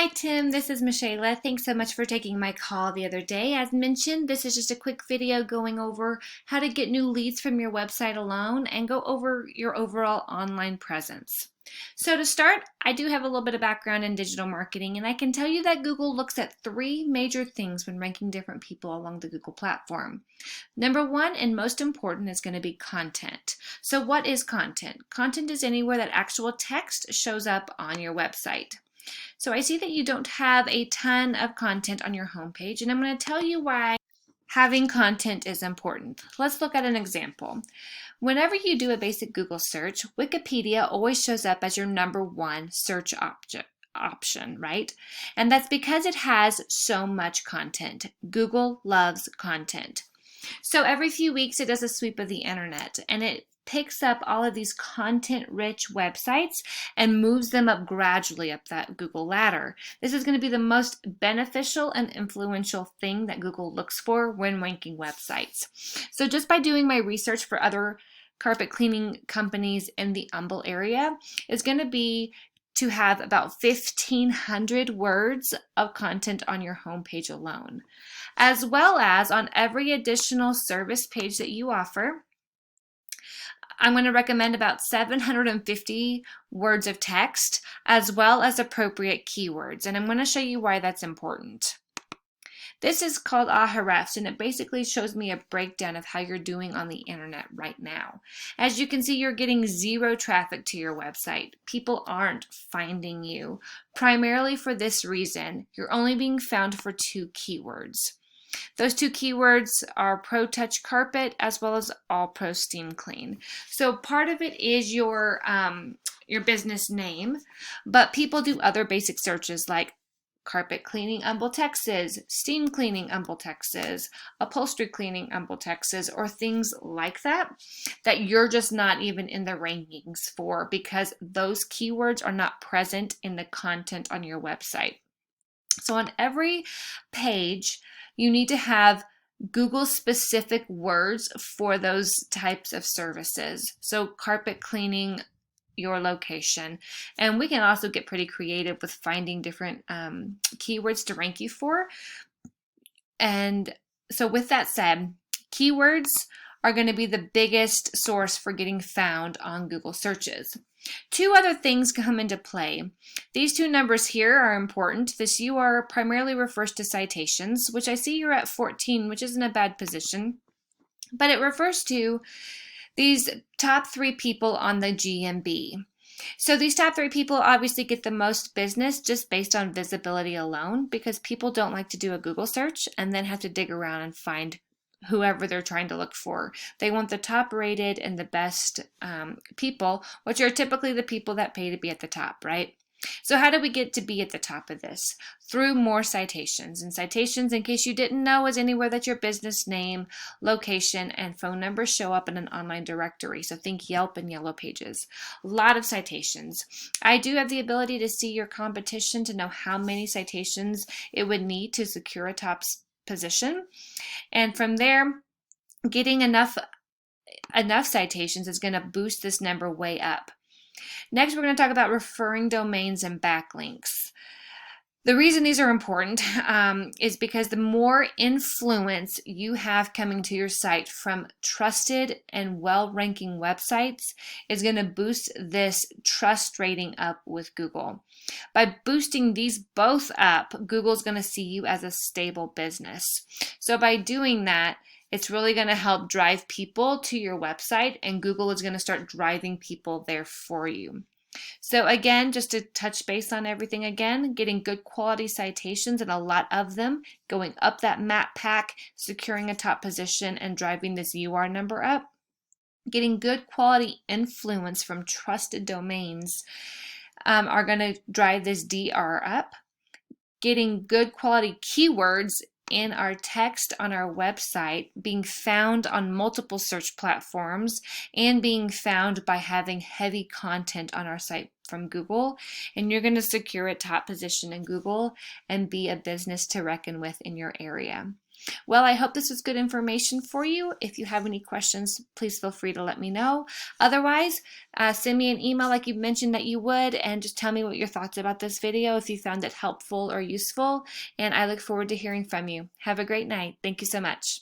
Hi Tim, this is Michaela. Thanks so much for taking my call the other day. As mentioned, this is just a quick video going over how to get new leads from your website alone and go over your overall online presence. So to start, I do have a little bit of background in digital marketing, and I can tell you that Google looks at three major things when ranking different people along the Google platform. Number one, and most important, is going to be content. So what is content? Content is anywhere that actual text shows up on your website. So I see that you don't have a ton of content on your homepage, and I'm going to tell you why having content is important. Let's look at an example. Whenever you do a basic Google search, Wikipedia always shows up as your number one search option, right? And that's because it has so much content. Google loves content. So every few weeks it does a sweep of the internet, and it picks up all of these content-rich websites and moves them up gradually up that Google ladder. This is going to be the most beneficial and influential thing that Google looks for when ranking websites. So just by doing my research for other carpet cleaning companies in the Humble area is going to be to have about 1,500 words of content on your homepage alone, as well as on every additional service page that you offer. I'm going to recommend about 750 words of text as well as appropriate keywords, and I'm going to show you why that's important. This is called Ahrefs, and it basically shows me a breakdown of how you're doing on the internet right now. As you can see, you're getting zero traffic to your website. People aren't finding you. Primarily for this reason, you're only being found for two keywords. Those two keywords are Pro Touch Carpet as well as All Pro Steam Clean. So part of it is your business name, but people do other basic searches like carpet cleaning Humble, Texas, steam cleaning Humble, Texas, upholstery cleaning Humble, Texas, or things like that you're just not even in the rankings for because those keywords are not present in the content on your website. So on every page, you need to have Google specific words for those types of services. So carpet cleaning, your location. And we can also get pretty creative with finding different keywords to rank you for. And so with that said, keywords are going to be the biggest source for getting found on Google searches. Two other things come into play. These two numbers here are important. This UR primarily refers to citations, which I see you're at 14, which isn't a bad position, but it refers to these top three people on the GMB. So these top three people obviously get the most business just based on visibility alone because people don't like to do a Google search and then have to dig around and find whoever they're trying to look for. They want the top rated and the best people, which are typically the people that pay to be at the top, right? So how do we get to be at the top of this? Through more citations. And citations, in case you didn't know, is anywhere that your business name, location, and phone number show up in an online directory. So think Yelp and Yellow Pages. A lot of citations. I do have the ability to see your competition to know how many citations it would need to secure a top position. And from there, getting enough citations is going to boost this number way up. Next, we're going to talk about referring domains and backlinks. The reason these are important is because the more influence you have coming to your site from trusted and well-ranking websites is going to boost this trust rating up with Google. By boosting these both up, Google's going to see you as a stable business. So by doing that, it's really going to help drive people to your website, and Google is going to start driving people there for you. So again, just to touch base on everything again, getting good quality citations and a lot of them, going up that map pack, securing a top position, and driving this UR number up. Getting good quality influence from trusted domains are going to drive this DR up. Getting good quality keywords in our text on our website, being found on multiple search platforms, and being found by having heavy content on our site from Google, and you're going to secure a top position in Google and be a business to reckon with in your area. Well, I hope this was good information for you. If you have any questions, please feel free to let me know. Otherwise, send me an email like you mentioned that you would, and just tell me what your thoughts about this video, if you found it helpful or useful. And I look forward to hearing from you. Have a great night. Thank you so much.